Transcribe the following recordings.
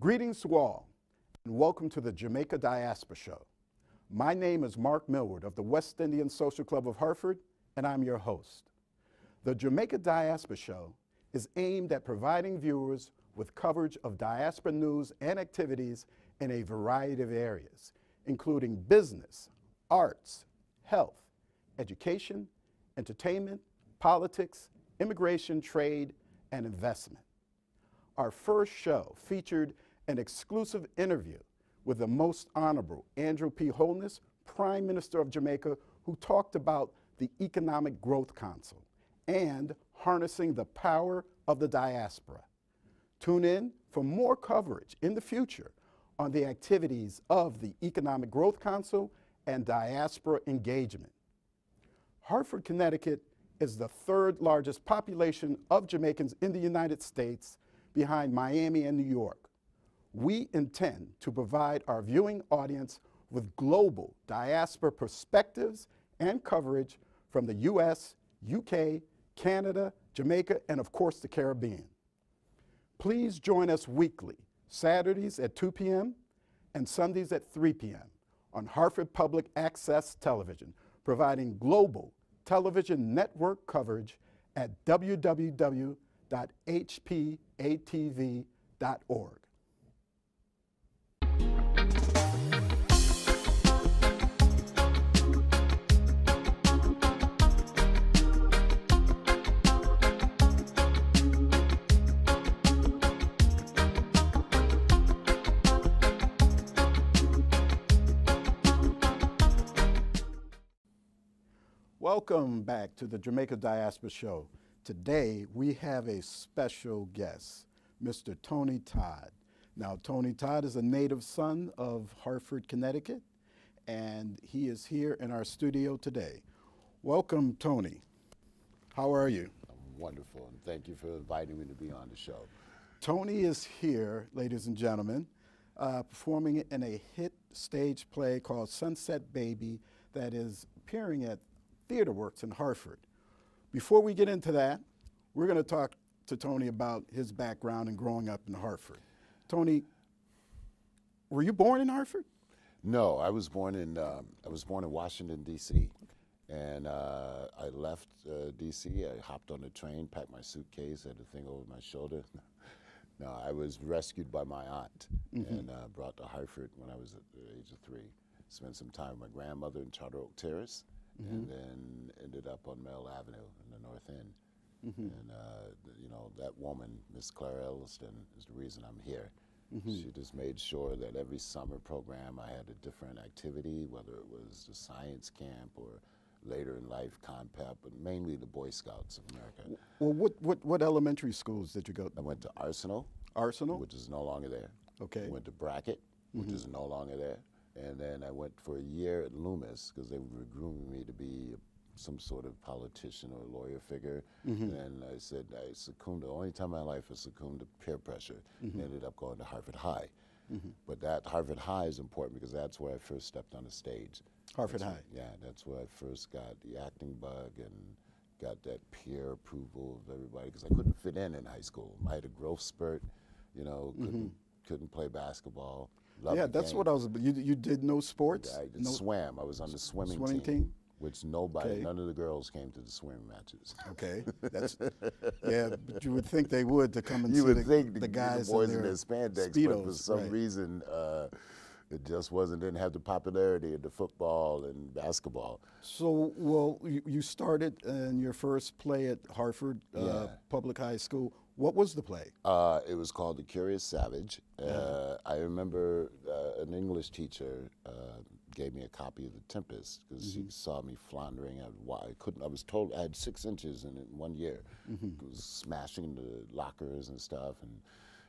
Greetings to all, and welcome to the Jamaica Diaspora Show. My name is Mark Millward of the West Indian Social Club of Hartford, and I'm your host. The Jamaica Diaspora Show is aimed at providing viewers with coverage of diaspora news and activities in a variety of areas, including business, arts, health, education, entertainment, politics, immigration, trade, and investment. Our first show featured an exclusive interview with the Most Honorable Andrew P. Holness, Prime Minister of Jamaica, who talked about the Economic Growth Council and harnessing the power of the diaspora. Tune in for more coverage in the future on the activities of the Economic Growth Council and diaspora engagement. Hartford, Connecticut is the third largest population of Jamaicans in the United States, behind Miami and New York. We intend to provide our viewing audience with global diaspora perspectives and coverage from the US, UK, Canada, Jamaica, and of course the Caribbean. Please join us weekly, Saturdays at 2 p.m. and Sundays at 3 p.m. on Hartford Public Access Television, providing global television network coverage at www.hpatv.org. Welcome back to the Jamaica Diaspora Show. Today we have a special guest, Mr. Tony Todd. Now, Tony Todd is a native son of Hartford, Connecticut, and he is here in our studio today. Welcome, Tony. How are you? I'm wonderful, and thank you for inviting me to be on the show. Tony is here, ladies and gentlemen, performing in a hit stage play called Sunset Baby that is appearing at Theater Works in Hartford. Before we get into that, we're going to talk to Tony about his background and growing up in Hartford. Tony, were you born in Hartford? No, I was born in Washington, D.C., and I left D.C. I hopped on the train, packed my suitcase, had the thing over my shoulder. No, I was rescued by my aunt and brought to Hartford when I was at the age of 3. Spent some time with my grandmother in Charter Oak Terrace, and then ended up on Mel Avenue in the North End. And you know, that woman, Miss Clara Elliston, is the reason I'm here. She just made sure that every summer program I had a different activity, whether it was the science camp or later in life Compep, but mainly the Boy Scouts of America. Well, what elementary schools did you go to? I went to Arsenal. Arsenal? Which is no longer there. Okay. I went to Brackett, which is no longer there. And then I went for a year at Loomis because they were grooming me to be some sort of politician or lawyer figure. And I said I succumbed, the only time in my life I succumbed to peer pressure. Ended up going to Harvard High. But that Harvard High is important because that's where I first stepped on the stage. Harvard High? Yeah, that's where I first got the acting bug and got that peer approval of everybody because I couldn't fit in high school. I had a growth spurt, you know, couldn't play basketball. Yeah, that's what I was. You did no sports? I did swam. I was on the swimming team. Which nobody, none of the girls came to the swimming matches. Okay, that's yeah. But you would think they would to come and you see would think the guys the boys in in their their spandex, Speedos, but for some reason it just didn't have the popularity of the football and basketball. So, well, you started in your first play at Hartford Public High School. What was the play? It was called The Curious Savage. I remember an English teacher gave me a copy of The Tempest because she saw me floundering. I was told I had 6 inches in 1 year. I was smashing the lockers and stuff, and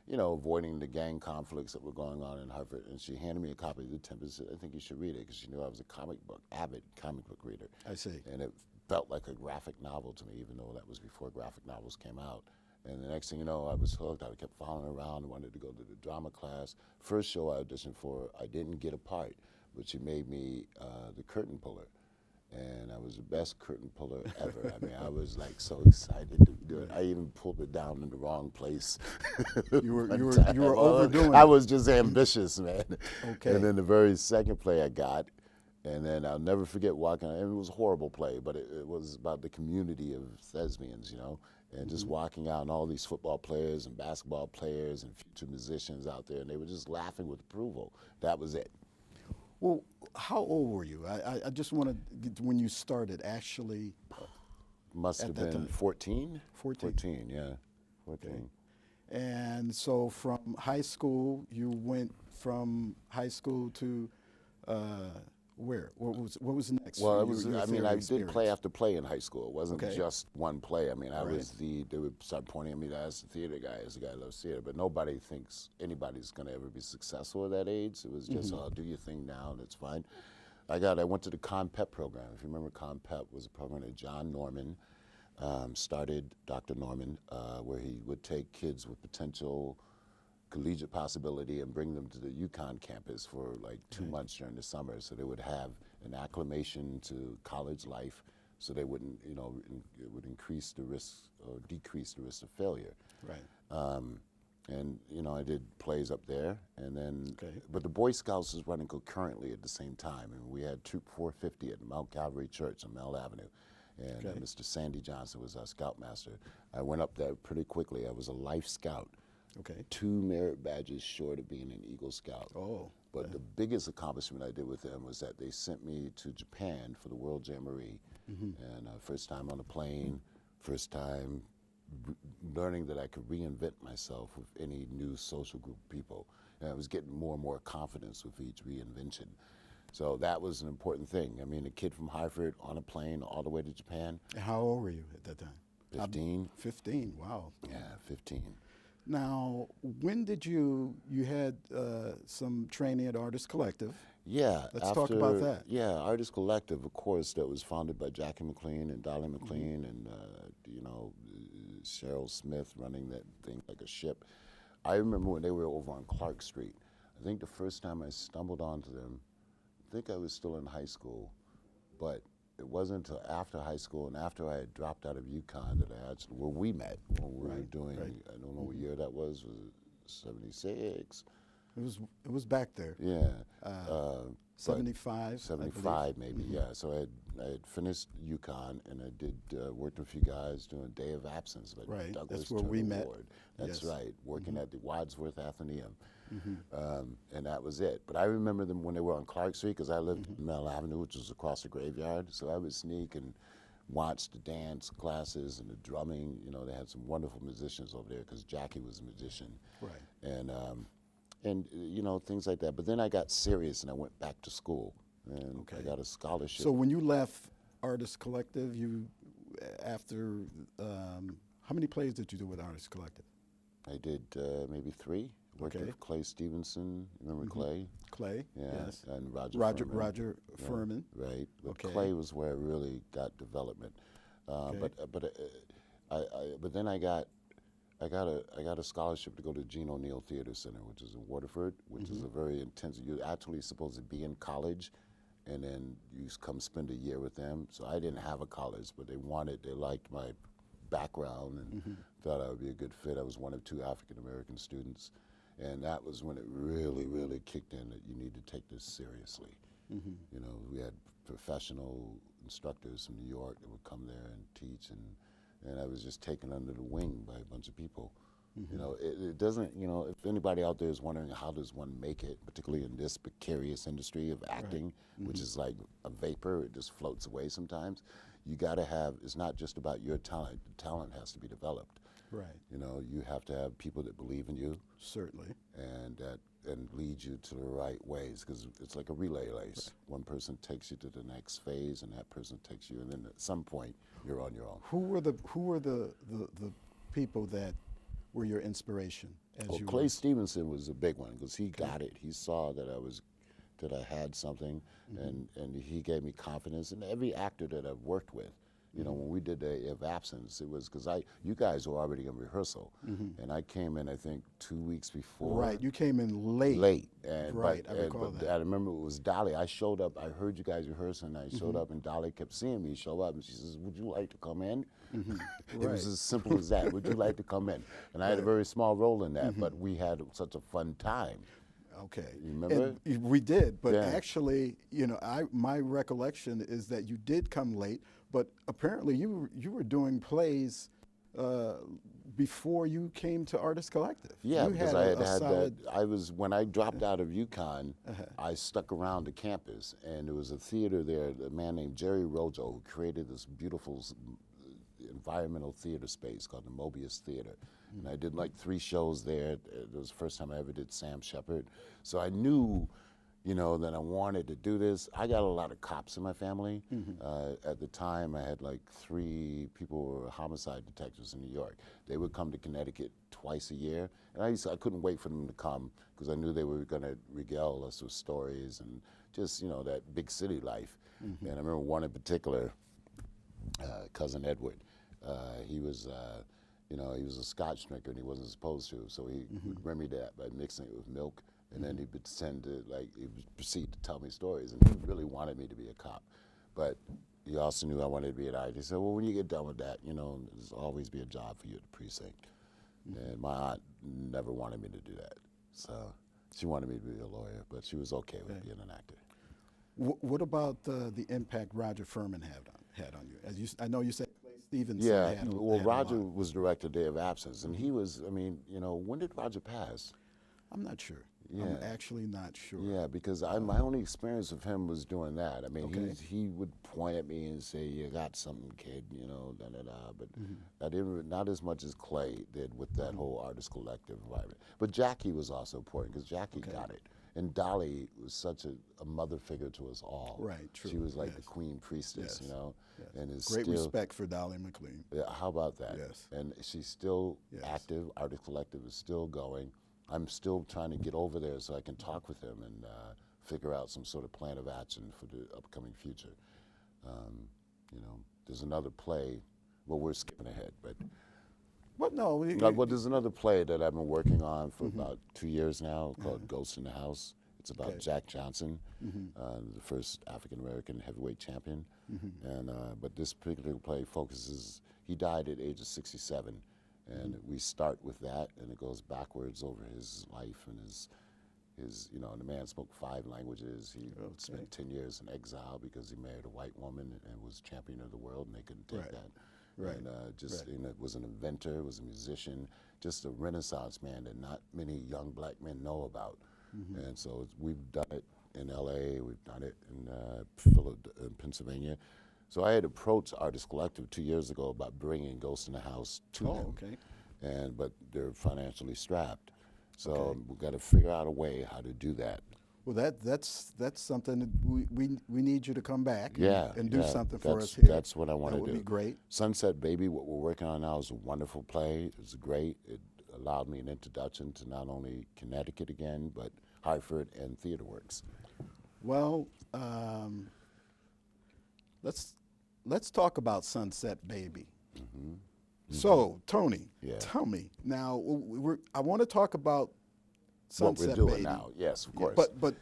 you know, avoiding the gang conflicts that were going on in Hartford. And she handed me a copy of The Tempest. I think you should read it because she knew I was a avid comic book reader. I see. And it felt like a graphic novel to me, even though that was before graphic novels came out. And the next thing you know, I was hooked. I kept following around, wanted to go to the drama class. First show I auditioned for, I didn't get a part, but she made me the curtain puller. and I was the best curtain puller ever. I mean, I was like so excited to do it. I even pulled it down in the wrong place. You were one time. overdoing I it. was just ambitious, man. Okay. And then the very second play I got, and then I'll never forget walking. And it was a horrible play, but it was about the community of thespians, you know, and just walking out and all these football players and basketball players and future musicians out there, and they were just laughing with approval. That was it. Well, how old were you? I just want to get when you started actually. Must At have that been time. 14? 14. 14, yeah. 14. And so from high school, you went from high school to where? What was next? Well, for it was, your I mean, theater I did experience? play after play in high school. It wasn't Okay. just one play. I mean, I Right. was they would start pointing at me as the theater guy, as the guy who loves theater. But nobody thinks anybody's going to ever be successful at that age. It was just, oh, do your thing now, that's fine. I went to the ConPep program. If you remember, ConPep was a program that John Norman started, Dr. Norman, where he would take kids with potential collegiate possibility and bring them to the UConn campus for like 2 months during the summer, so they would have an acclimation to college life, so they wouldn't, you know, it would increase the risk or decrease the risk of failure. Right. And you know, I did plays up there, and then, Okay. but the Boy Scouts was running concurrently at the same time, and we had Troop 450 at Mount Calvary Church on Mel Avenue, and Okay. Mr. Sandy Johnson was our scoutmaster. I went up there pretty quickly. I was a life scout. Okay. 2 merit badges short of being an Eagle Scout. Oh. But the biggest accomplishment I did with them was that they sent me to Japan for the World Jamboree. And first time on a plane, first time learning that I could reinvent myself with any new social group of people. And I was getting more and more confidence with each reinvention. So that was an important thing. I mean, a kid from Hartford on a plane all the way to Japan, And how old were you at that time? 15. 15. Wow. Yeah, 15. Now, when did you had some training at Artist Collective? Yeah. Let's talk about that. Yeah, Artist Collective, of course, that was founded by Jackie McLean and Dolly McLean and, you know, Cheryl Smith running that thing like a ship. I remember when they were over on Clark Street. I think the first time I stumbled onto them, I think I was still in high school, but it wasn't until after high school and after I had dropped out of UConn that I actually, where we met, when we were doing, I don't know what year that was it 76? It was back there. Yeah. 75. 75 maybe, yeah. So I had finished UConn and I did worked with a few guys doing Day of Absence, like Right, Douglas that's where we Turner met. Ward. That's Yes. right, working at the Wadsworth Athenaeum. And that was it. But I remember them when they were on Clark Street, because I lived in Mel Avenue, which was across the graveyard. So I would sneak and watch the dance classes and the drumming. You know, they had some wonderful musicians over there because Jackie was a musician. Right. And you know, things like that. But then I got serious and I went back to school and I Okay. got a scholarship. So when you left Artist Collective, you after how many plays did you do with Artist Collective? I did maybe 3. Worked Okay. with Clay Stevenson. Remember Clay? Clay. Yeah. Yes. And Roger Furman. Roger Furman. Right. But Okay. Clay was where I really got development. Okay. But then I got a scholarship to go to Gene O'Neill Theater Center, which is in Waterford, which is a very intensive. You're actually supposed to be in college, and then you come spend a year with them. So I didn't have a college, but they liked my background and thought I would be a good fit. I was one of 2 African American students, and that was when it really, really kicked in that you need to take this seriously. You know, we had professional instructors from New York that would come there and teach, and I was just taken under the wing by a bunch of people. You know, it doesn't, you know, if anybody out there is wondering how does one make it, particularly in this precarious industry of acting, which is like a vapor, it just floats away sometimes, you got to have, it's not just about your talent, the talent has to be developed. Right. You know, you have to have people that believe in you Certainly. and lead you to the right ways, because it's like a relay race. One person takes you to the next phase, and that person takes you, and then at some point you're on your own. Who were the people that were your inspiration as Well, you Clay Stevenson was a big one because he got it. He saw that I had something, and he gave me confidence. And every actor that I've worked with You know, when we did the of absence, it was because you guys were already in rehearsal, and I came in I think 2 weeks before. Right, you came in late. Late, and Right, I recall but that. I remember it was Dolly. I showed up. I heard you guys rehearsing. I showed up, and Dolly kept seeing me show up, and she says, "Would you like to come in?" It was Right. as simple as that. Would you like to come in? And I had a very small role in that, but we had such a fun time. Okay. You remember? And we did, but Yeah. actually, you know, my recollection is that you did come late, but apparently you were doing plays before you came to Artist Collective. Yeah, you because had I a- had a had solid, that. I was when I dropped out of UConn, I stuck around the campus, and there was a theater there. A man named Jerry Rojo who created this beautiful environmental theater space called the Mobius Theater, and I did like 3 shows there. It was the first time I ever did Sam Shepard, so I knew, you know, that I wanted to do this. I got a lot of cops in my family. At the time, I had like 3 people who were homicide detectives in New York. They would come to Connecticut twice a year, and I couldn't wait for them to come because I knew they were going to regale us with stories and just, you know, that big city life. And I remember one in particular, Cousin Edward. He was, you know, he was a Scotch drinker and he wasn't supposed to, so he would remedy that by mixing it with milk. And then he would tend to, like, he would proceed to tell me stories. And he really wanted me to be a cop. But he also knew I wanted to be an actor. He said, well, when you get done with that, you know, there's always be a job for you at the precinct. And my aunt never wanted me to do that. So she wanted me to be a lawyer, but she was okay with being an actor. what about the impact Roger Furman had on you? As you, I know you said Clay Stevenson Yeah, had well, had a Roger lot. was director Day of Absence, and he was, I mean, you know, when did Roger pass? I'm not sure. Yeah. I'm actually not sure. Yeah, because my only experience of him was doing that. I mean, Okay. he would point at me and say, "You got something, kid," you know, da da da. But I didn't, not as much as Clay did with that whole Artist Collective environment. But Jackie was also important because Jackie got it, and Dolly was such a mother figure to us all. Right, true, She was like the yes. queen priestess, Yes, you know, yes. and is Great still. respect for Dolly McLean. Yeah, how about that? Yes. And she's still Yes. active. Artist Collective is still going. I'm still trying to get over there so I can talk with him and figure out some sort of plan of action for the upcoming future. You know, there's another play. Well, we're skipping ahead, but But no, well, there's another play that I've been working on for about 2 years now called Ghost in the House. It's about Okay. Jack Johnson, the first African American heavyweight champion. And but this particular play focuses. He died at age of 67, and we start with that, and it goes backwards over his life and his. You know, the man spoke 5 languages. He spent 10 years in exile because he married a white woman and was champion of the world, and they couldn't take Right. that. Right. And just Right. you know, was an inventor, was a musician, just a Renaissance man that not many young black men know about. And so we've done it in L.A., we've done it in Pennsylvania. So I had approached Artist Collective 2 years ago about bringing Ghost in the House to them. okay. But they're financially strapped. So Okay. we've got to figure out a way how to do that. Well, that's something that we need you to come back Yeah, and do yeah, something for us that's- here. that's what I wanna That would do. be great. Sunset Baby, what we're working on now, is a wonderful play. It's great. It allowed me an introduction to not only Connecticut again, but Hartford and Theater Works. Well, let's talk about Sunset Baby. So, Tony, Yeah. tell me now. I want to talk about Sunset what we're doing Baby. now, yes, of course. But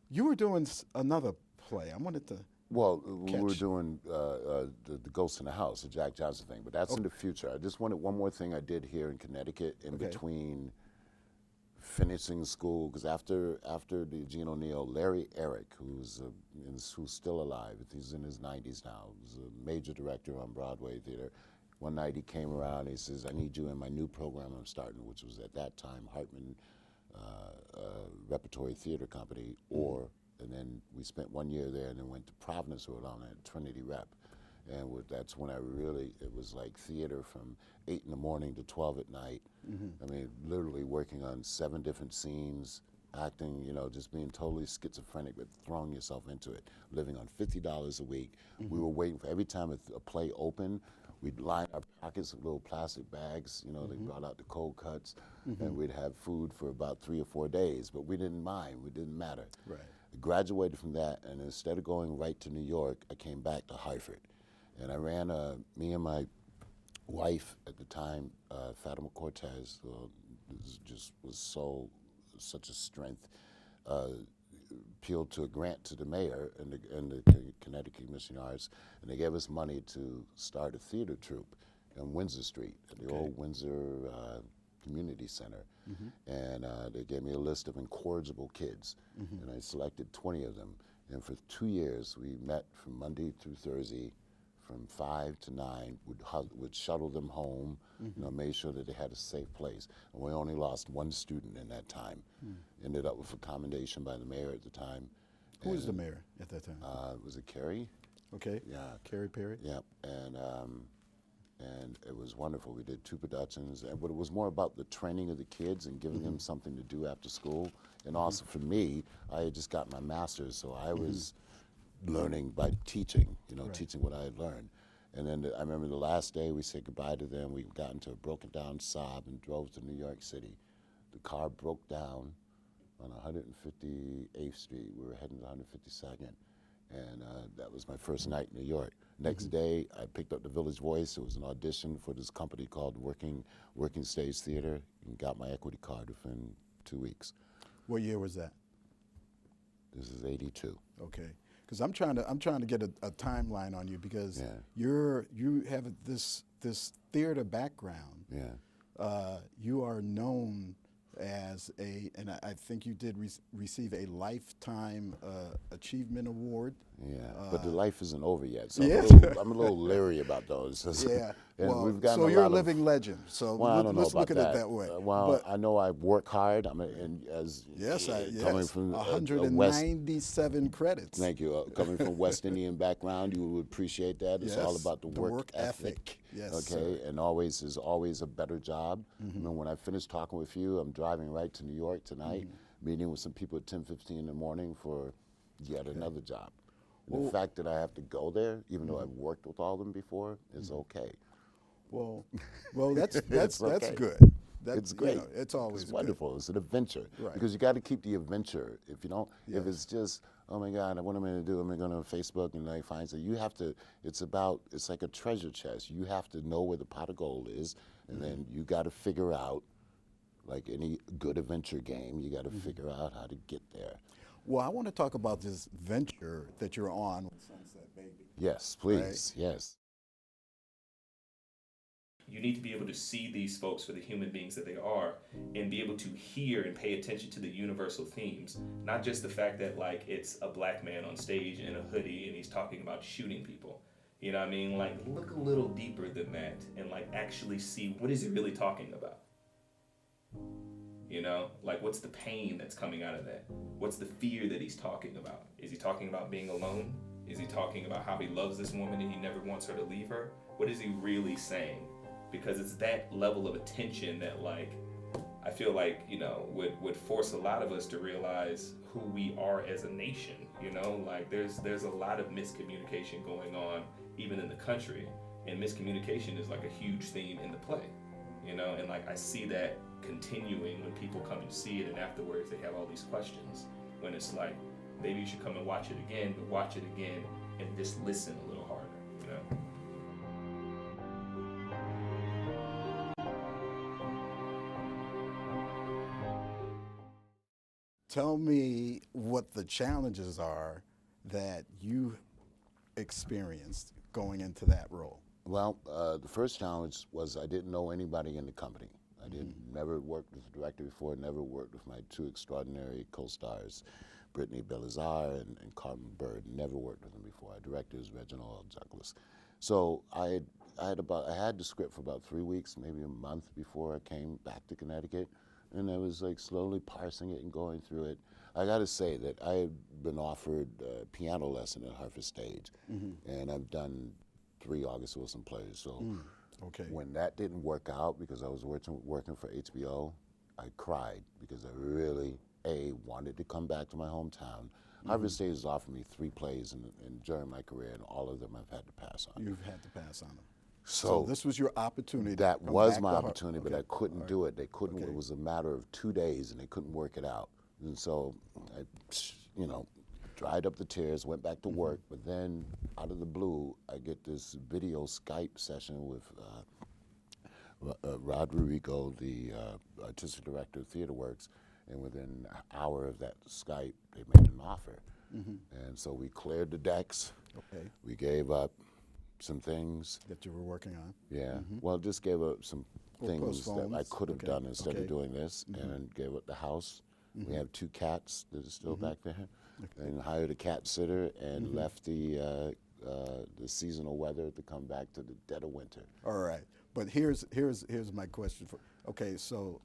you were doing another play. I wanted to. Well, we were Catch. doing the Ghost in the House, the Jack Johnson thing, but that's in the future. I just wanted one more thing I did here in Connecticut in Okay. between finishing school, because after the Gene O'Neill, Larry Eric, who's still alive, he's in his 90s now, he's a major director on Broadway theater. One night he came around and he says, "I need you in my new program I'm starting," which was at that time Hartman Repertory Theater Company, and then we spent 1 year there and then went to Providence, Rhode Island at Trinity Rep. And that's when it was like theater from 8 in the morning to 12 at night. I mean, literally working on 7 different scenes, acting, you know, just being totally schizophrenic, but throwing yourself into it, living on $50 a week. We were waiting for every time a play opened, we'd line our pockets with little plastic bags, you know, they brought out the cold cuts, and we'd have food for about 3 or 4 days, but we didn't mind, it didn't matter. Right. I graduated from that, and instead of going right to New York, I came back to Hartford. And I ran, me and my wife at the time, Fatima Cortez, such a strength, appealed to a grant to the mayor and the Connecticut Commission on Arts, and they gave us money to start a theater troupe on Windsor Street at the old Windsor Community Center. And they gave me a list of incorrigible kids, and I selected 20 of them. And for 2 years, we met from Monday through Thursday, from 5 to 9, would shuttle them home, made sure that they had a safe place. And we only lost one student in that time. Ended up with a commendation by the mayor at the time. Who was the mayor at that time? Was it Kerry? Okay. Yeah. Kerry Perry? Yeah, and it was wonderful. We did 2 productions, but it was more about the training of the kids and giving them something to do after school. And also for me, I had just got my master's, so I was learning by teaching, teaching what I had learned. And then I remember the last day we said goodbye to them. We got into a broken down Saab and drove to New York City. The car broke down on 158th Street. We were heading to 152nd. And that was my first night in New York. Next day, I picked up the Village Voice. It was an audition for this company called Working Stage Theater, and got my equity card within 2 weeks. What year was that? This is '82. Okay, because I'm trying to get a timeline on you, because you have this theater background. Yeah. You are known as and I think you did receive a Lifetime Achievement Award. Yeah, but the life isn't over yet, so I'm a little leary about those. Yeah, and well, we've gotten so you're a living legend. So I don't know let's look about at it that way. Well, I know I work hard. Coming from 197 credits. Thank you. Coming from West Indian background, you would appreciate that. It's all about the work ethic. Yes. Okay, sir. And there's always a better job. When I finish talking with you, I'm driving right to New York tonight, meeting with some people at 10:15 in the morning for yet another job. And the fact that I have to go there, even though I've worked with all of them before, is okay. Well, that's okay. that's good. It's great. It's always wonderful. It's an adventure, right? Because you got to keep the adventure. If you don't, if it's just, oh my God, what am I going to do? Am I going to Facebook and I find something? You have to. It's like a treasure chest. You have to know where the pot of gold is, and then you got to figure out, like any good adventure game, you got to figure out how to get there. Well, I want to talk about this venture that you're on with Sunset Baby. Yes, please. Right? Yes. You need to be able to see these folks for the human beings that they are, and be able to hear and pay attention to the universal themes, not just the fact that like it's a black man on stage in a hoodie and he's talking about shooting people. You know what I mean? Like, look a little deeper than that and like actually see, what is he really talking about? You know, like, what's the pain that's coming out of that? What's the fear that he's talking about? Is he talking about being alone? Is he talking about how he loves this woman and he never wants her to leave her? What is he really saying? Because it's that level of attention that, like, I feel like, would force a lot of us to realize who we are as a nation. Like, there's a lot of miscommunication going on even in the country, and miscommunication is like a huge theme in the play. And like, I see that continuing when people come and see it, and afterwards they have all these questions, when it's like, maybe you should come and watch it again, but watch it again and just listen a little harder. Tell me what the challenges are that you experienced going into that role. Well, the first challenge was I didn't know anybody in the company. I never worked with a director before, never worked with my 2 extraordinary co-stars, Brittany Belazar and Carmen Bird. Never worked with them before. Our director is Reginald Douglas. So I had the script for about 3 weeks, maybe a month before I came back to Connecticut, and I was like slowly parsing it and going through it. I got to say that I had been offered a piano lesson at Hartford Stage, and I've done 3 August Wilson plays. So when that didn't work out, because I was working for HBO, I cried because I really, wanted to come back to my hometown. Harvard Stage has offered me 3 plays during my career, and all of them I've had to pass on. You've had to pass on them. So this was your opportunity. That was my opportunity, but I couldn't do it. They couldn't. It was a matter of 2 days, and they couldn't work it out. And so I, dried up the tears, went back to work, but then out of the blue, I get this video Skype session with Rod Ruico, the artistic director of TheaterWorks, and within an hour of that Skype, they made an offer. And so we cleared the decks. Okay. We gave up some things. That you were working on. Yeah. Well, just gave up some Or things that I postpones. could have Okay. done instead Okay. of doing this, and gave up the house. We have 2 cats that are still back there, and hired a cat sitter and left the seasonal weather to come back to the dead of winter. All right, but here's my question for. Okay, so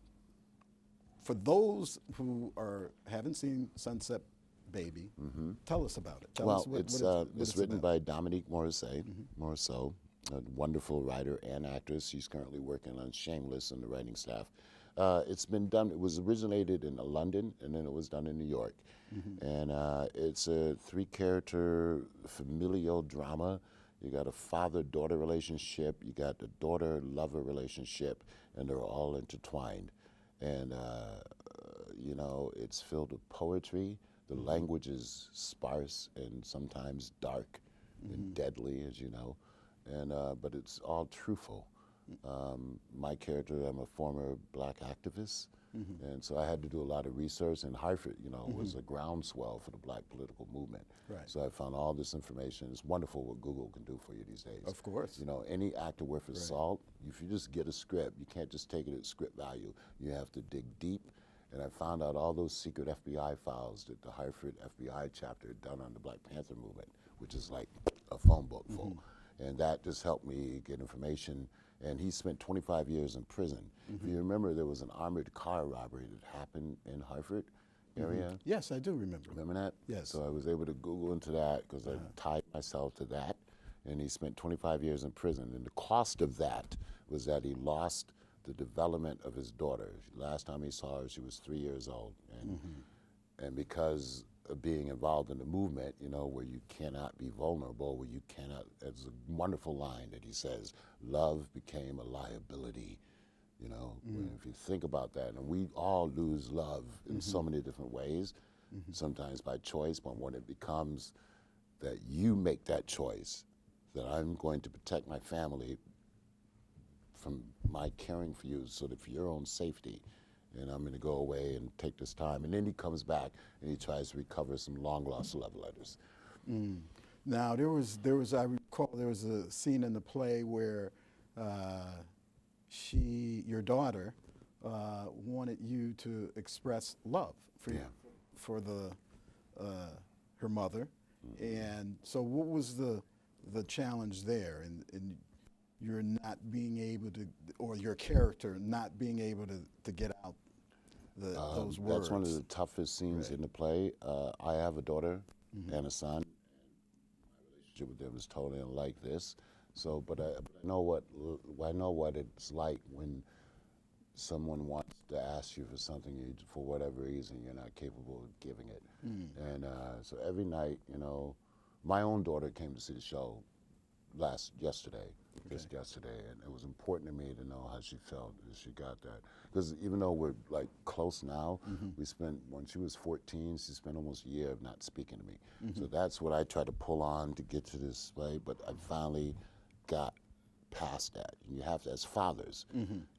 for those who haven't seen Sunset Baby, tell us about it. Tell us what it's written by Dominique Morisseau, a wonderful writer and actress. She's currently working on Shameless in the writing staff. It's been done. It was originated in London, and then it was done in New York. And it's a 3-character familial drama. You got a father-daughter relationship. You got the daughter-lover relationship, and they're all intertwined. And you know, it's filled with poetry. The language is sparse and sometimes dark and deadly, as you know. And but it's all truthful. My character, I'm a former black activist, and so I had to do a lot of research. And Hartford, you know, was a groundswell for the black political movement. Right. So I found all this information. It's wonderful what Google can do for you these days. Of course. You know, any actor worth his salt, if you just get a script, you can't just take it at script value. You have to dig deep. And I found out all those secret FBI files that the Hartford FBI chapter had done on the Black Panther movement, which is like a phone book full. And that just helped me get information. And he spent 25 years in prison. If you remember, there was an armored car robbery that happened in Hartford area. Yes, I do remember. Remember that? Yes. So I was able to Google into that because I tied myself to that. And he spent 25 years in prison. And the cost of that was that he lost the development of his daughter. Last time he saw her, she was 3 years old. And because of being involved in the movement, you know, where you cannot be vulnerable, where you cannot, it's a wonderful line that he says, love became a liability, you know, if you think about that. And we all lose love in so many different ways, sometimes by choice, but when it becomes that you make that choice, that I'm going to protect my family from my caring for you, so that for your own safety, and I'm going to go away and take this time. And then he comes back and he tries to recover some long lost love letters. Now there was I recall there was a scene in the play where your daughter wanted you to express love for her mother, and so what was the challenge there, and you're not being able to, or your character not being able to get out those words. That's one of the toughest scenes in the play. I have a daughter and a son. My relationship with them is totally unlike this. So, but I know what it's like when someone wants to ask you for something, for whatever reason, you're not capable of giving it. And so every night, you know, my own daughter came to see the show yesterday, and it was important to me to know how she felt, that she got that. Because even though we're like close now, we spent, when she was 14, she spent almost a year of not speaking to me. So that's what I tried to pull on to get to this way, but I finally got past that. And you have to, as fathers,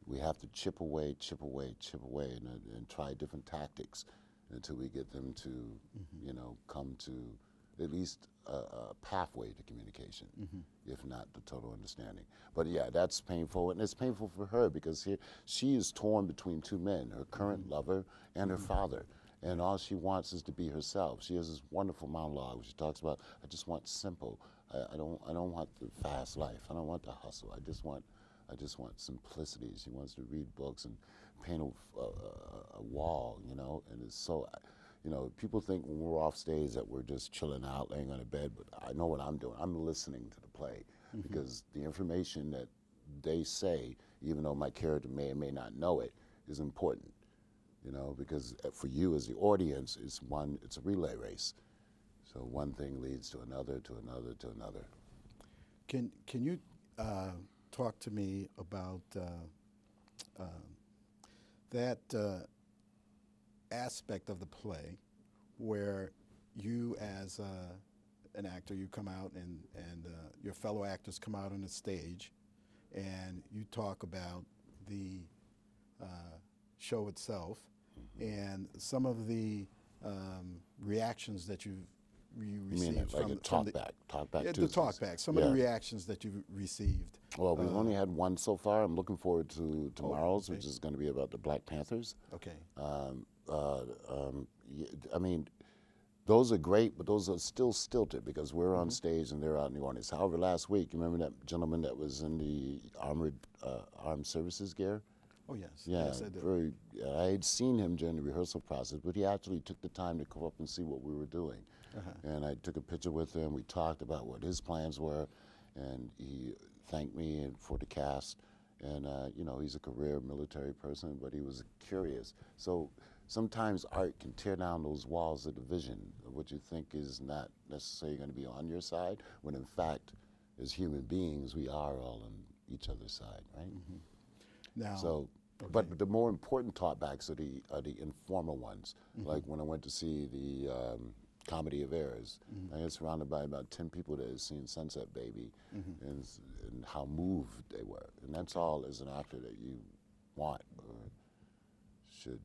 we have to chip away, and try different tactics until we get them to, you know, come to at least a pathway to communication, if not the total understanding. But yeah, that's painful, and it's painful for her because here she is torn between 2 men, her current lover and her father, and all she wants is to be herself. She has this wonderful monologue where she talks about, I just want simple. I don't want the fast life. I don't want the hustle. I just want simplicity. She wants to read books and paint a wall, you know, and it's so. You know, people think when we're off stage that we're just chilling out, laying on a bed, but I know what I'm doing. I'm listening to the play because the information that they say, even though my character may or may not know it, is important, you know, because for you as the audience, it's a relay race. So one thing leads to another, to another, to another. Can you talk to me about that aspect of the play where you as an actor, you come out and your fellow actors come out on the stage, and you talk about the show itself and some of the reactions that you received. You mean like a talk back? Yeah, the Tuesdays. talk back. Some of the reactions that you received. Well, we've only had one so far. I'm looking forward to tomorrow's, okay. which is going to be about the Black Panthers. Okay. I mean, those are great, but those are still stilted because we're on stage and they're out in New Orleans. However, last week, you remember that gentleman that was in the armed services gear? Oh, yes. Yeah, Yes, I do. I had seen him during the rehearsal process, but he actually took the time to come up and see what we were doing. And I took a picture with him. We talked about what his plans were, and he thanked me for the cast. And, you know, he's a career military person, but he was curious. So sometimes art can tear down those walls of division of what you think is not necessarily going to be on your side, when in fact, as human beings, we are all on each other's side, right? Now, So, but the more important talkbacks are the informal ones. Like when I went to see the Comedy of Errors, I was surrounded by about 10 people that had seen Sunset Baby, and how moved they were. And that's all as an actor that you want or should,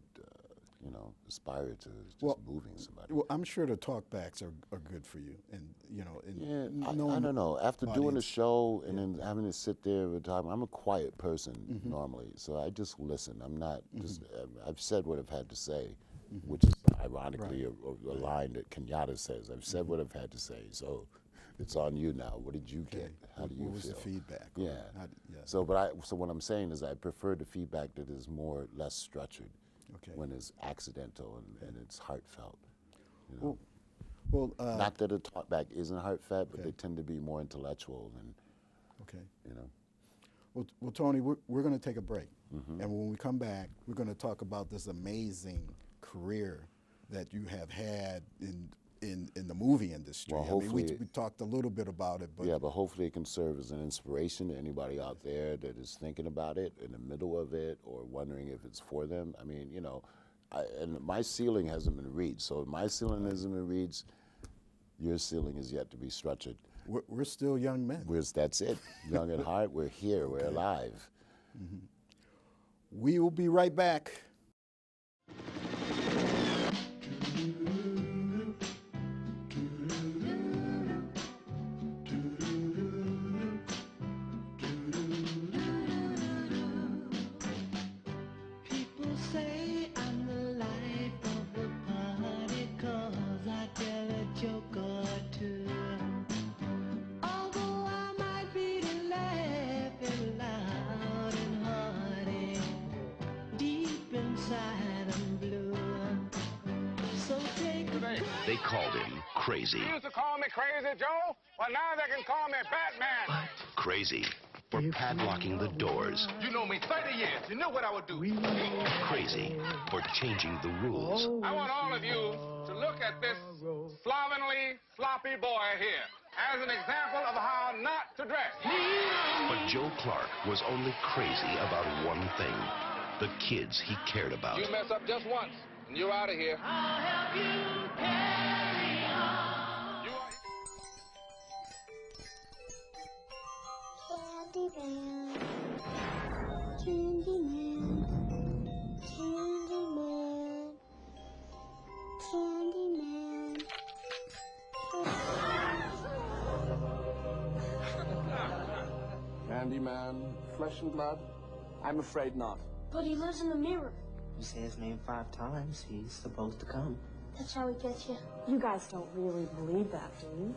you know, aspire to, just moving somebody. well, I'm sure the talkbacks are good for you, and you know, and I knowing don't know. After doing the audience. show and then having to sit there and talk, I'm a quiet person normally, so I just listen. I'm not just. I've said what I've had to say, which is ironically a line that Kenyatta says. I've said what I've had to say, so it's on you now. What did you get? How do you what was feel? the feedback? Yeah. So, so what I'm saying is, I prefer the feedback that is less structured, when it's accidental and it's heartfelt. You know? Well, Not that a talkback isn't heartfelt, but they tend to be more intellectual than, you know. Well, Tony, we're going to take a break, and when we come back, we're going to talk about this amazing career that you have had in the movie industry. Well, I mean, hopefully we talked a little bit about it, but yeah, but hopefully it can serve as an inspiration to anybody out there that is thinking about it, in the middle of it, or wondering if it's for them. I mean, you know, and my ceiling hasn't been reached. So if my ceiling hasn't been reached, your ceiling is yet to be structured. we're still young men. That's it. Young at heart, we're here, we're alive. We will be right back. People say I'm the life of the party 'cause I tell a joke or two. Although I might be laughing loud and hearty, deep inside I'm blue. So take a They called him crazy. You used to call me Crazy Joe? Well, now they can call me Batman. Crazy for padlocking the doors. You know me 30 years. You knew what I would do. Crazy for changing the rules. I want all of you to look at this slovenly, sloppy boy here as an example of how not to dress. But Joe Clark was only crazy about one thing: the kids he cared about. You mess up just once, and you're out of here. I'll help you carry on. You are... Candyman, Candyman, Candyman, Candyman. Candyman, flesh and blood? I'm afraid not. But he lives in the mirror. You say his name 5 times, he's supposed to come. That's how he gets you. You guys don't really believe that, do you?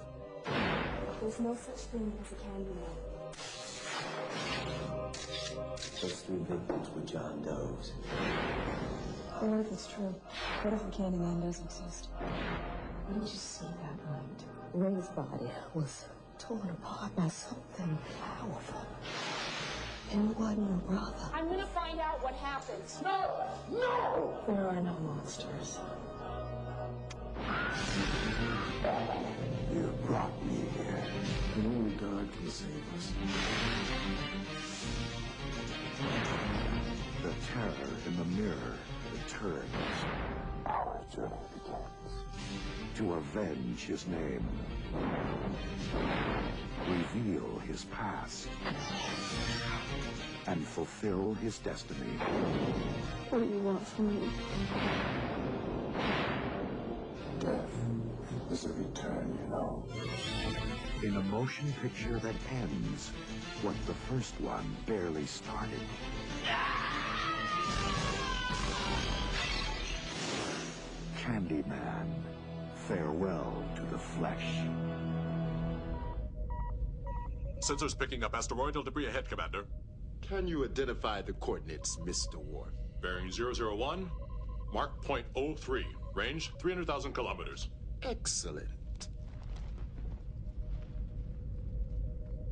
There's no such thing as a Candyman. Those 3 victims were John Doe's. What if it's true? What if a Candyman does exist? What did you see that night? Ray's body was torn apart by something powerful. And it wasn't your brother. I'm gonna find out what happened. No! No! There are no monsters. You brought me here. And only God can save us. The terror in the mirror returns. Ours. journey begins. To avenge his name. Reveal his past. And fulfill his destiny. What do you want from me? Death is a return, you know. In a motion picture that ends what the first one barely started. Candyman, farewell to the flesh. Sensors picking up asteroidal debris ahead, Commander. Can you identify the coordinates, Mr. Worf? Bearing 001, mark point 03, range 300,000 kilometers. Excellent.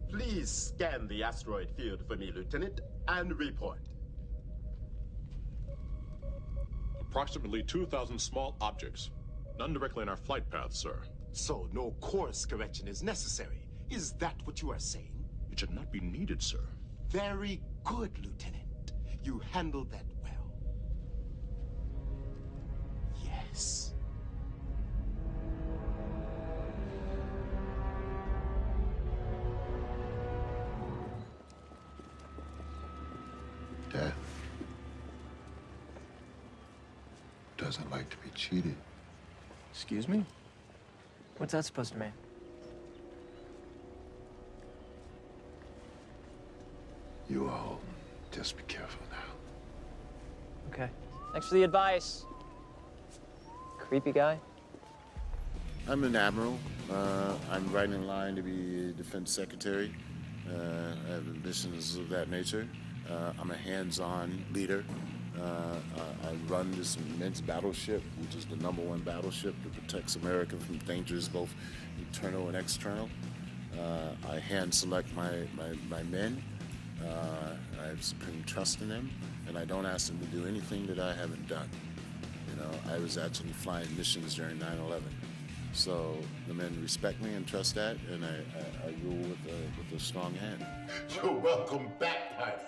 Please scan the asteroid field for me, Lieutenant, and report. Approximately 2,000 small objects. None directly in our flight path, sir. So no course correction is necessary. Is that what you are saying? It should not be needed, sir. Very good, Lieutenant. You handled that well. Yes. Death doesn't like to be cheated. Excuse me? What's that supposed to mean? You all just be careful now. Okay. Thanks for the advice. Creepy guy. I'm an admiral. I'm right in line to be a defense secretary. I have ambitions of that nature. I'm a hands-on leader. I run this immense battleship, which is the #1 battleship that protects America from dangers both internal and external. I hand select my men. I have supreme trust in them, and I don't ask them to do anything that I haven't done. You know, I was actually flying missions during 9/11. So the men respect me and trust that, and I rule with a strong hand. You're welcome back, Pipe.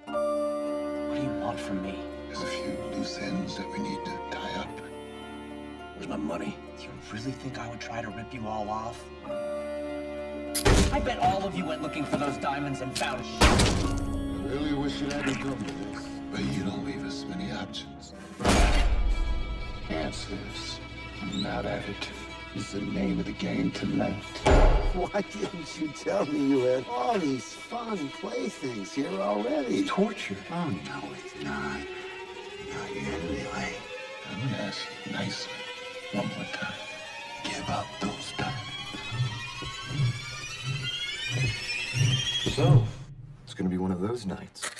What do you want from me? There's a few loose ends that we need to tie up. Where's my money? You really think I would try to rip you all off? I bet all of you went looking for those diamonds and found shit. I really wish it hadn't come to this. But you don't leave us many options. Answers. Not attitude is the name of the game tonight. Why didn't you tell me you had all these fun playthings here already? It's torture. Oh, no, it's not. Not yet, anyway. I'm gonna ask you nicely one more time. Give up those diamonds. So, it's gonna be one of those nights.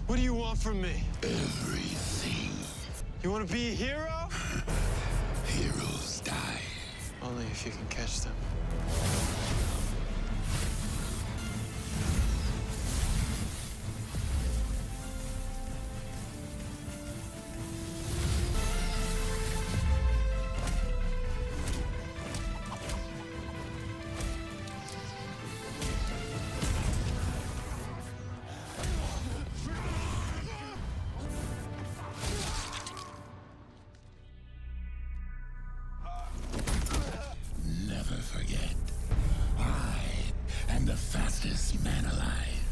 What do you want from me? Everything. You want to be a hero? Heroes die. Only if you can catch them. Never forget. I am the fastest man alive.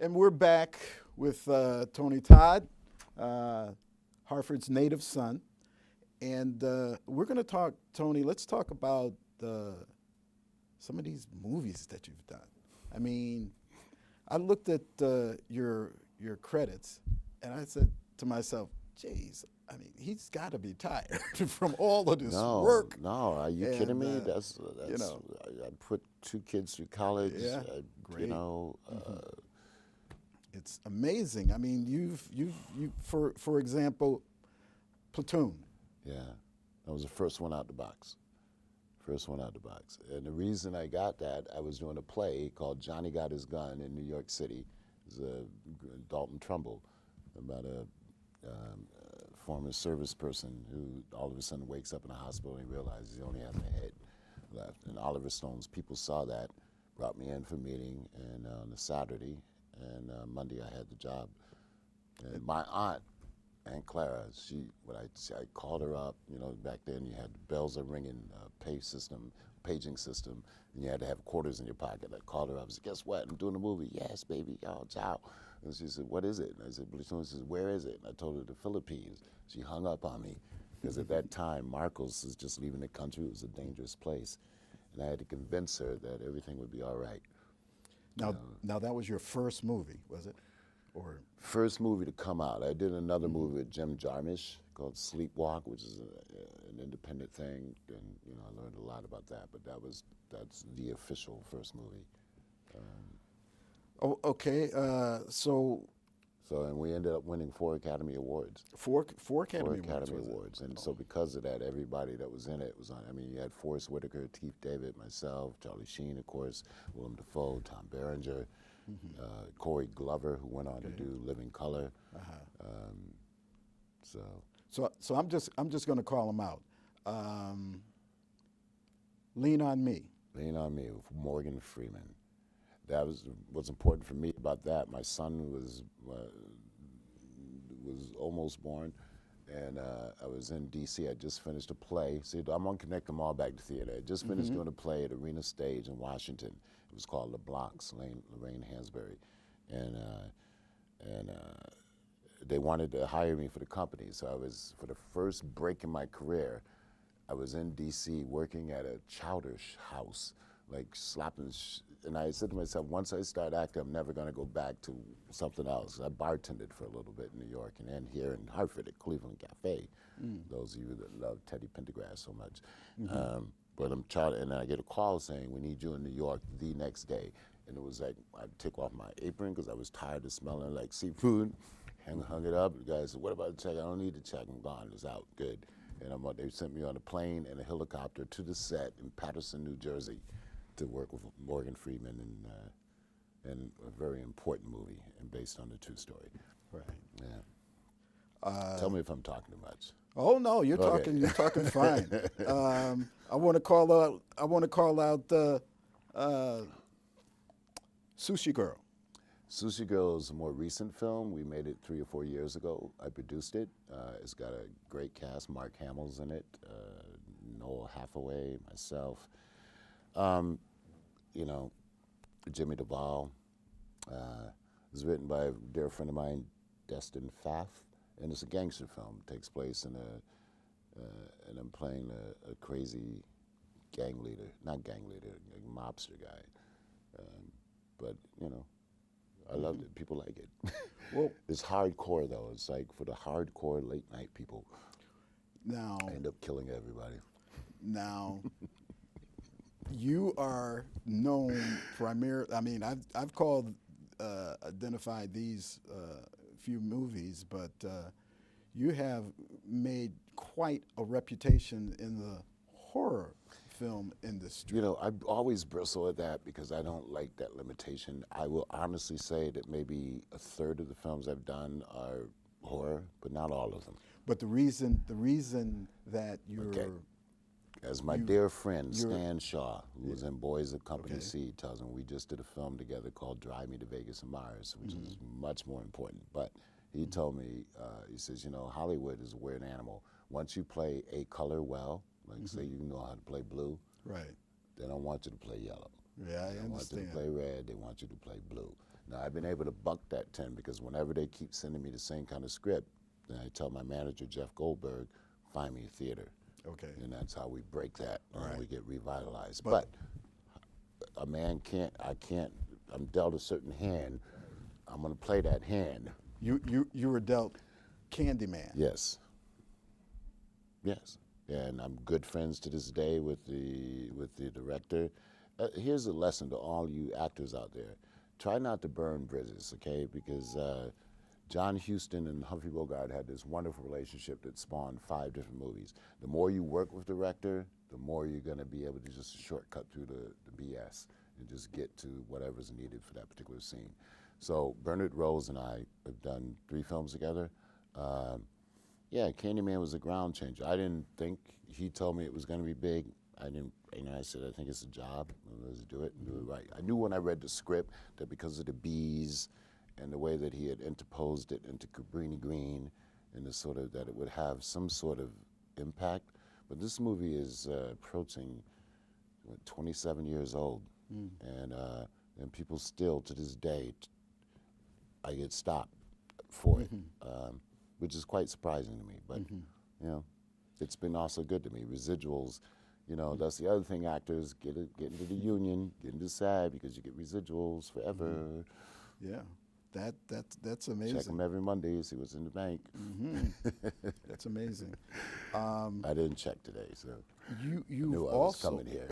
And we're back with Tony Todd, Harford's native son. And we're going to talk, Tony, let's talk about some of these movies that you've done. I mean, I looked at your credits, and I said to myself, geez, I mean, he's got to be tired from all of this work. No, are you kidding me? That's you know, I put 2 kids through college. Yeah, great. You know, it's amazing. I mean, you've for example, Platoon. Yeah, that was the first one out the box. First one out the box. And the reason I got that, I was doing a play called Johnny Got His Gun in New York City. It was Dalton Trumbull, about a former service person who all of a sudden wakes up in a hospital and he realizes he only has a head left. And Oliver Stone's people saw that, brought me in for a meeting, and on a Saturday, and Monday I had the job. And my aunt, Aunt Clara, when I called her up, you know, back then you had the bells are ringing, paging system, and you had to have quarters in your pocket. I called her up, I said, guess what, I'm doing a movie. Yes, baby, oh, ciao. And she said, what is it? And I said, Platoon. She said, where is it? And I told her the Philippines. She hung up on me, because at that time, Marcos was just leaving the country. It was a dangerous place. And I had to convince her that everything would be all right. Now that was your first movie, was it? Or first movie to come out. I did another movie with Jim Jarmusch called Sleepwalk, which is an independent thing, and you know I learned a lot about that. But that's the official first movie. Oh, okay. And we ended up winning 4 Academy Awards. Four Academy Awards. And so because of that, everybody that was in it was on. I mean, you had Forrest Whitaker, Keith David, myself, Charlie Sheen, of course, Willem Dafoe, Tom Berenger, Corey Glover, who went on to do Living Color. So I'm just going to call them out. Lean on Me. Lean on Me with Morgan Freeman. That was what's important for me about that. My son was almost born, and I was in D.C. I just finished a play. See, I'm gonna connect them all back to theater. I just finished doing a play at Arena Stage in Washington. It was called LeBlanc's, Lorraine Hansberry, and they wanted to hire me for the company. So I was, for the first break in my career, I was in D.C. working at a chowder house, like slapping. And I said to myself, once I start acting, I'm never going to go back to something else. I bartended for a little bit in New York, and then here in Hartford at Cleveland Cafe. Those of you that love Teddy Pendergrass so much. But I'm trying, and I get a call saying, we need you in New York the next day. And it was like, I'd take off my apron because I was tired of smelling like seafood. Hung it up. The guy said, what about the check? I don't need the check. I'm gone. It's out. Good. And they sent me on a plane and a helicopter to the set in Paterson, New Jersey, to work with Morgan Freeman in a very important movie and based on a true story. Right. Yeah. Tell me if I'm talking too much. Oh no, you're talking. You're talking fine. I want to call out. Sushi Girl. Sushi Girl is a more recent film. We made it 3 or 4 years ago. I produced it. It's got a great cast. Mark Hamill's in it. Noel Hathaway, myself. You know, Jimmy Duvall. It was written by a dear friend of mine, Destin Pfaff, and it's a gangster film. It takes place in and I'm playing a crazy gang leader, not gang leader, a mobster guy. But you know, I loved it. People like it. Well, it's hardcore though. It's like for the hardcore late night people. Now I end up killing everybody. Now. You are known primarily. I mean, I've identified these few movies, but you have made quite a reputation in the horror film industry. You know, I always bristle at that because I don't like that limitation. I will honestly say that maybe a third of the films I've done are horror, but not all of them. But the reason that you're as my dear friend Stan Shaw, who was in Boys of Company C, tells me, we just did a film together called Drive Me to Vegas and Mars, which is much more important. But he told me, he says, you know, Hollywood is a weird animal. Once you play a color well, like say you know how to play blue, right? They don't want you to play yellow. Yeah, I understand. They want you to play red. They want you to play blue. Now I've been able to buck that 10 because whenever they keep sending me the same kind of script, then I tell my manager Jeff Goldberg, Find Me Theater. Okay. And that's how we break that, and we get revitalized. But a man can't, I'm dealt a certain hand, I'm gonna play that hand. You were dealt Candyman. Yes. Yes. And I'm good friends to this day with the director. Here's a lesson to all you actors out there. Try not to burn bridges, okay? Because John Huston and Humphrey Bogart had this wonderful relationship that spawned 5 different movies. The more you work with the director, the more you're gonna be able to just shortcut through the BS and just get to whatever's needed for that particular scene. So Bernard Rose and I have done 3 films together. Yeah, Candyman was a ground changer. I didn't think, he told me it was gonna be big. I didn't, I said, I think it's a job, let's do it and do it right. I knew when I read the script that because of the bees and the way that he had interposed it into Cabrini Green and the sort of, that it would have some sort of impact. But this movie is approaching 27 years old, and people still, to this day, I get stopped for it, which is quite surprising to me. But you know, it's been also good to me. Residuals, you know, that's the other thing. Actors get into the union, get into SAG because you get residuals forever. Yeah, that's amazing. Check them every Monday, see what's in the bank. That's amazing. I didn't check today, so you knew I was coming here.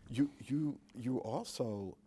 You also,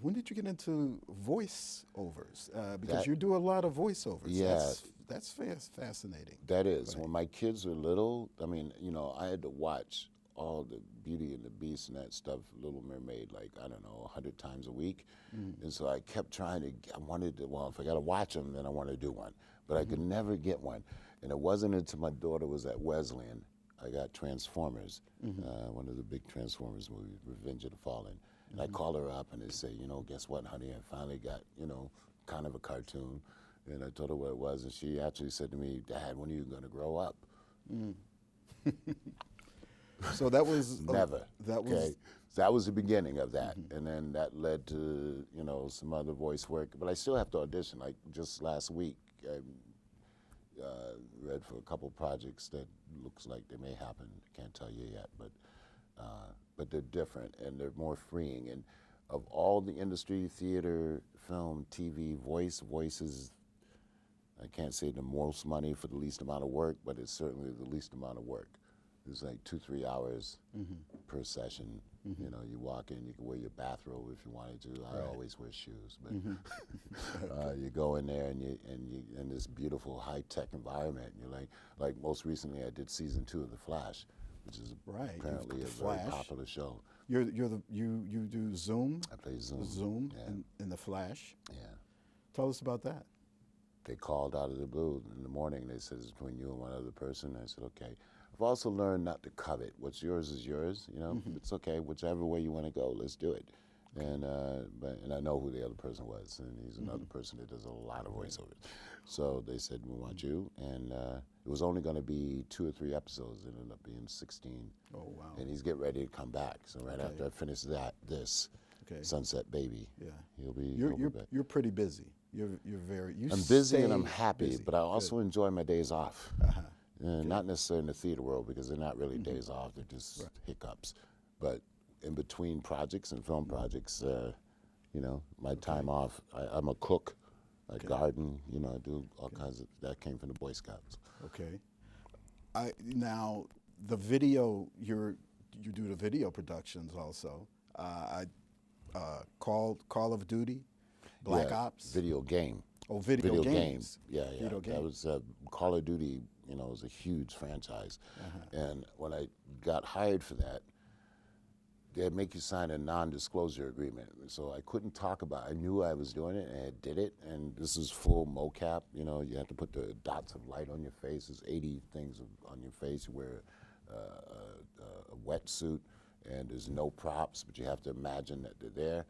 when did you get into voiceovers? Because you do a lot of voiceovers. Yeah. That's fascinating. That is. When my kids were little, I mean, you know, I had to watch all the Beauty and the Beast and that stuff, Little Mermaid, like, I don't know, 100 times a week. And so I kept trying to, I wanted to, well, if I got to watch them, then I want to do one. But I could never get one. And it wasn't until my daughter was at Wesleyan, I got Transformers, one of the big Transformers movies, Revenge of the Fallen. And I called her up and I said, you know, guess what, honey, I finally got, you know, kind of a cartoon. And I told her what it was, and she actually said to me, Dad, when are you going to grow up? So that was never. That was okay. So that was the beginning of that, and then that led to, you know, some other voice work. But I still have to audition. Like just last week, I read for a couple projects that looks like they may happen. Can't tell you yet, but they're different and they're more freeing. And of all the industry, theater, film, TV, voices. I can't say the most money for the least amount of work, but it's certainly the least amount of work. It's like 2-3 hours per session. You know, you walk in, you can wear your bathrobe if you wanted to. I always wear shoes, but you go in there and you in this beautiful high-tech environment. And you're like most recently, I did season 2 of The Flash, which is apparently a very popular show. You do Zoom. I play Zoom. Zoom in The Flash. Yeah. Tell us about that. They called out of the blue in the morning. They said, it's between you and one other person. I said, okay. I've also learned not to covet. What's yours is yours. You know, it's okay. Whichever way you want to go, let's do it. And and I know who the other person was, and he's another person that does a lot of voiceovers. So they said, we want you. And it was only going to be 2 or 3 episodes. It ended up being 16. Oh, wow. And he's getting ready to come back. So right after I finish this Sunset Baby, he'll be back. You're pretty busy. You're very. I'm busy and I'm happy, but I also enjoy my days off. Not necessarily in the theater world because they're not really days off; they're just hiccups. But in between projects and film projects, you know, my time off. I'm a cook, I garden. You know, I do all kinds of. That came from the Boy Scouts. Okay. Now the video you do the video productions also. Call of Duty. Black Ops? Video game. Oh, video games. Yeah. Video That was Call of Duty, you know, was a huge franchise. And when I got hired for that, they'd make you sign a non-disclosure agreement. So I couldn't talk about it. I knew I was doing it, and I did it. And this is full mocap. You know, you have to put the dots of light on your face. There's 80 things on your face. You wear a wetsuit, and there's no props, but you have to imagine that they're there.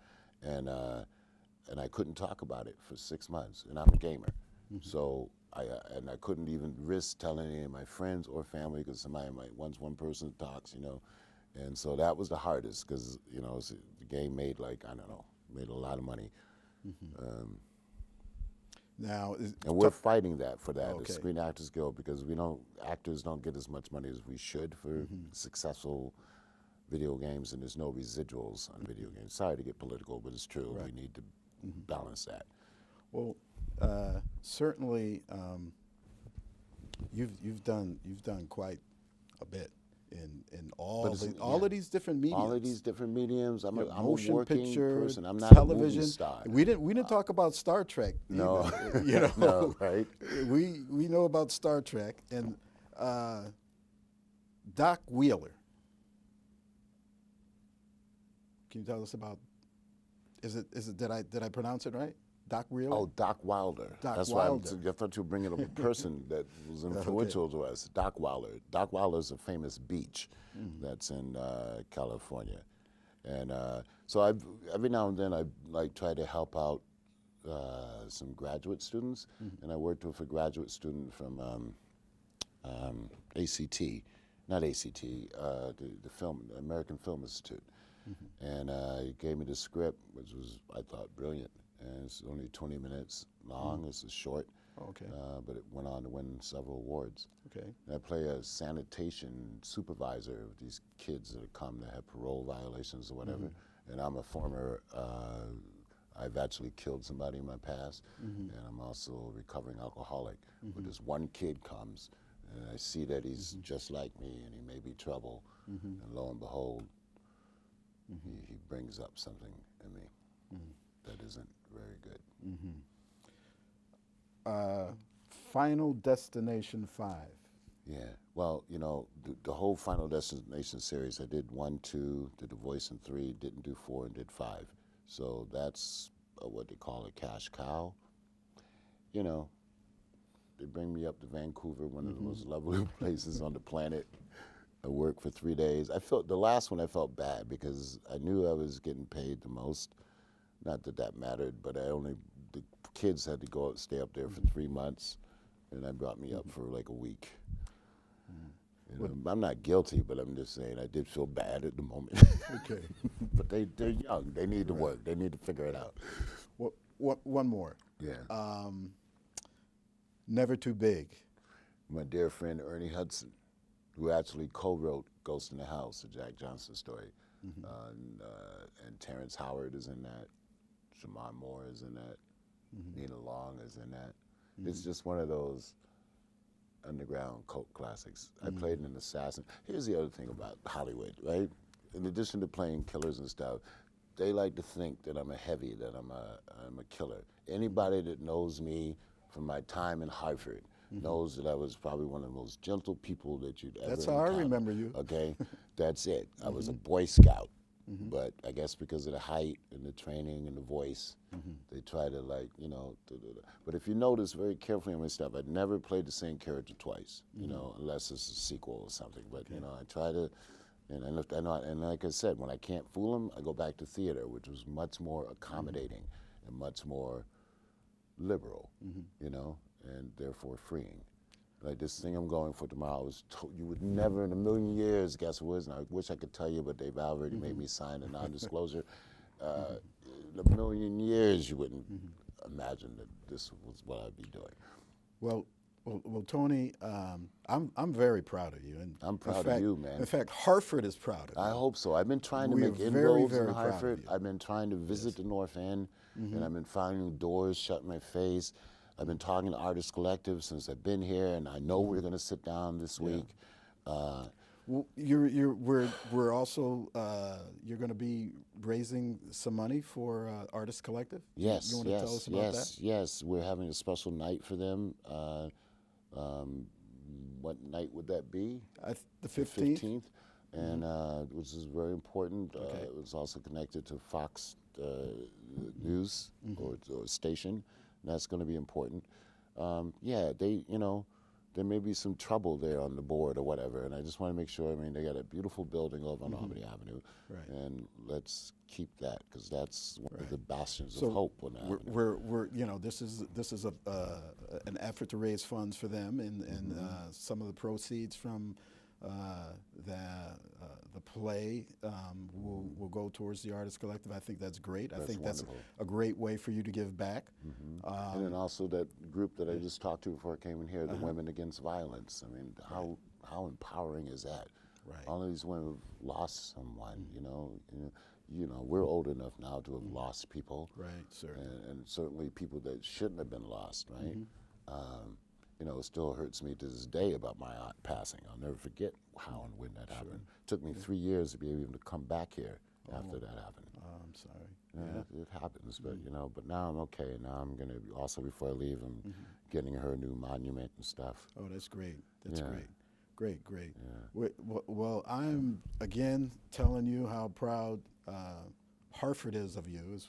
And I couldn't talk about it for 6 months, and I'm a gamer. So I couldn't even risk telling any of my friends or family because somebody might, once one person talks, you know. And so that was the hardest because, you know, the game made like, I don't know, made a lot of money. Now, and we're fighting that for that, Okay. the Screen Actors Guild, because actors don't get as much money as we should for successful video games, and there's no residuals on video games. Sorry to get political, but it's true. Right. We need to balance that. Well, certainly, you've done quite a bit in all of these different mediums. All of these different mediums. I'm a motion working picture, person. I'm not television. a movie star. We didn't talk about Star Trek. No, either, you know, no, right? We know about Star Trek and Doc Wheeler. Can you tell us about? Is it? Did I pronounce it right? Doc Wheeler? Oh, Doc Wilder. That's Wilder. I thought you were bringing up a person that was influential to us. Doc Wilder. Doc Wilder is a famous beach that's in California, and so every now and then I try to help out some graduate students, and I worked with a graduate student from ACT, not ACT, the American Film Institute, and he gave me the script, which was, I thought, brilliant. And it's only 20 minutes long. It's a short, but it went on to win several awards. Okay. And I play a sanitation supervisor of these kids that come that have parole violations or whatever. And I'm a former, I've actually killed somebody in my past, and I'm also a recovering alcoholic. But this one kid comes, and I see that he's just like me, and he may be trouble, and lo and behold, he brings up something in me that isn't very good. Final Destination 5. Yeah, well, you know, the whole Final Destination series, I did 1, 2, did The Voice in 3, didn't do 4, and did 5. So that's what they call a cash cow. You know, they bring me up to Vancouver, one of the most lovely places on the planet. I worked for 3 days. The last one I felt bad because I knew I was getting paid the most. Not that that mattered, but the kids had to stay up there for 3 months, and they brought me up for like a week. You know, I'm not guilty, but I'm just saying I did feel bad at the moment. Okay. But they're young. They need to work. They need to figure it out. One more. Yeah. Never Too Big. My dear friend Ernie Hudson, who actually co-wrote Ghost in the House, the Jack Johnson story. And Terrence Howard is in that. Shamar Moore is in that. Nina Long is in that. It's just one of those underground cult classics. I played an assassin. Here's the other thing about Hollywood, right? In addition to playing killers and stuff, they like to think that I'm a heavy, that I'm a killer. Anybody that knows me from my time in Hartford knows that I was probably one of the most gentle people that you'd ever That's how I encounter. remember you. Okay, that's it. I was a Boy Scout, but I guess because of the height and the training and the voice, they try to But if you notice very carefully on my stuff, I never played the same character twice, you know, unless it's a sequel or something. But you know, I try to, and like I said, when I can't fool them, I go back to theater, which was much more accommodating and much more liberal, you know, and therefore freeing. Like this thing I'm going for tomorrow, you would never in a million years guess what it was, and I wish I could tell you, but they've already made me sign a non-disclosure. In a million years, you wouldn't imagine that this was what I'd be doing. Well, Tony, I'm very proud of you, and I'm proud of you, man. In fact, Hartford is proud of you. I hope so. I've been trying to We are make very, inroads very in proud of Hartford. you. I've been trying to visit the North End, and I've been finding doors shut in my face. I've been talking to Artists Collective since I've been here, and I know we're going to sit down this week. Well, we're also you're going to be raising some money for Artists Collective. Yes, you want to tell us about that? Yes. We're having a special night for them. What night would that be? The 15th. 15th, and which is very important. It was also connected to Fox News or station. And that's going to be important. Yeah, there may be some trouble there on the board or whatever, and I just want to make sure. I mean, they got a beautiful building over on Albany Avenue, and let's keep that because that's one of the bastions of hope on the avenue. We're this is an effort to raise funds for them, and some of the proceeds from the play will go towards the Artist Collective. I think that's great. I think wonderful. that's a great way for you to give back. And then also that group that I just talked to before I came in here, the Women Against Violence. I mean, how empowering is that? Right. All of these women have lost someone, you know, we're old enough now to have lost people. Right, certainly. And certainly people that shouldn't have been lost, right? You know, it still hurts me to this day about my aunt passing. I'll never forget how and when that happened. It took me 3 years to be able to come back here after that happened. Oh, I'm sorry. Yeah, it happens, but you know, but now I'm okay. Now I'm gonna also, before I leave, I'm getting her a new monument and stuff. Oh, that's great. That's Yeah. great. Great, great. Yeah. Well, I'm again telling you how proud Hartford is of you.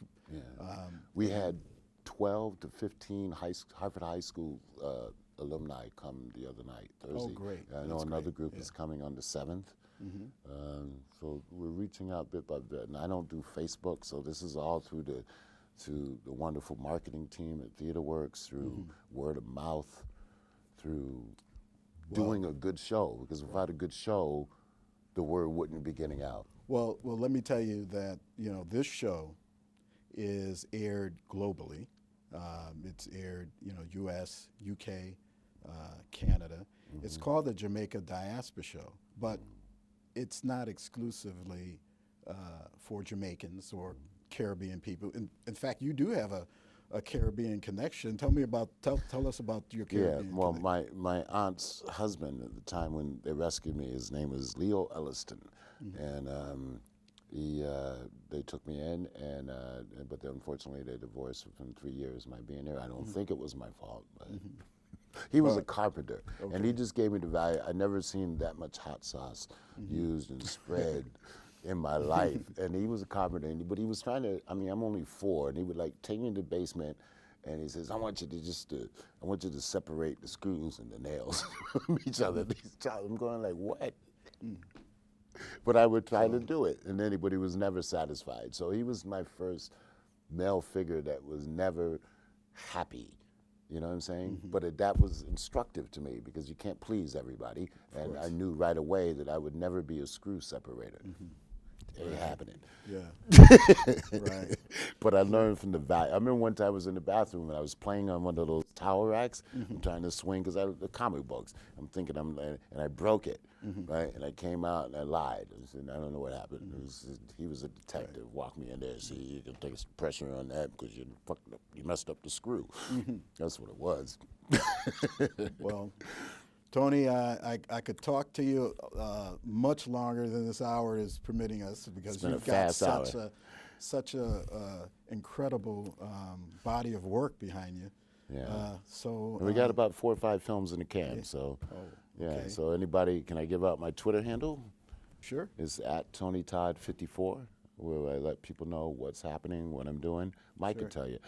We had 12 to 15 Hartford High School alumni come the other night, Thursday. Oh, great. I know That's another great. group is coming on the 7th. So we're reaching out bit by bit. And I don't do Facebook, so this is all through the wonderful marketing team at TheaterWorks, through word of mouth, through doing a good show. Because without a good show, the word wouldn't be getting out. Well, let me tell you that, you know, this show is aired globally. It's aired, you know, U.S., U.K., Canada. It's called the Jamaica Diaspora Show, but it's not exclusively for Jamaicans or Caribbean people. In fact, you do have a Caribbean connection. Tell us about your Caribbean Yeah, well, connection. my aunt's husband at the time when they rescued me, his name was Leo Elliston, and they took me in, and but then unfortunately they divorced within 3 years of my being there. I don't think it was my fault, but he was a carpenter, and he just gave me the value. I never seen that much hot sauce used and spread in my life, and he was a carpenter, but he was trying to. I mean, I'm only 4, and he would like take me in the basement. And he says, I want you to separate the screws and the nails from each other. I'm going like, what? But I would try to do it, but he was never satisfied. So he was my first male figure that was never happy. You know what I'm saying? But that was instructive to me because you can't please everybody. And I knew right away that I would never be a screw separator. It ain't happening. Yeah. Right. But I learned from the value. I remember one time I was in the bathroom and I was playing on one of those towel racks. I'm trying to swing because the comic books. I'm thinking and I broke it, right? And I came out and I lied. I don't know what happened. He was a detective. Walked me in there. See, you can take some pressure on that because you fucked up. You messed up the screw. That's what it was. Well, Tony, I could talk to you much longer than this hour is permitting us because you've got such a incredible body of work behind you. Yeah. So we got about 4 or 5 films in the can. So okay. So anybody, can I give out my Twitter handle? Sure. It's at TonyTodd54, where I let people know what's happening, what I'm doing. Mike can tell you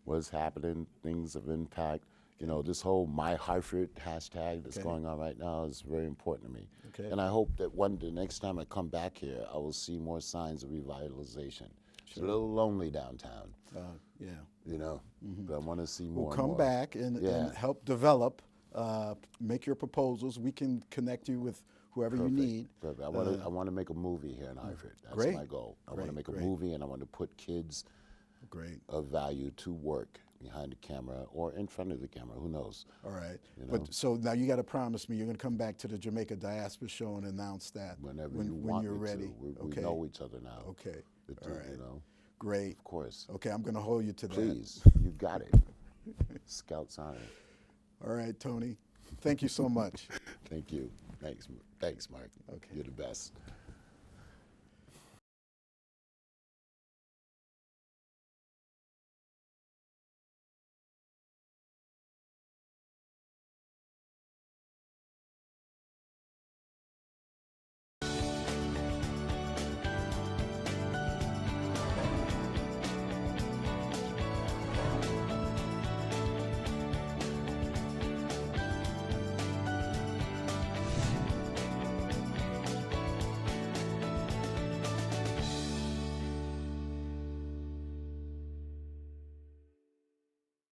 what's happening, things of impact. You know, this whole My Hartford hashtag that's going on right now is very important to me. Okay. And I hope that the next time I come back here, I will see more signs of revitalization. It's a little lonely downtown. Yeah. You know, but I want to see more. We'll come back and help develop, make your proposals. We can connect you with whoever you need. Perfect. I want to make a movie here in Hartford. That's Great. my goal. I want to Great, make a movie, and I want to put kids of value to work behind the camera or in front of the camera. Who knows? All right. You know? But so now you got to promise me you're going to come back to the Jamaica Diaspora Show and announce that Whenever when you're me ready. to. We know each other now. Okay. All right. You know. Great. Of course. Okay, I'm going to hold you to that. Please, you got it. Scout's honor. All right, Tony. Thank you so much. Thank you. Thanks, Mark. Okay. You're the best.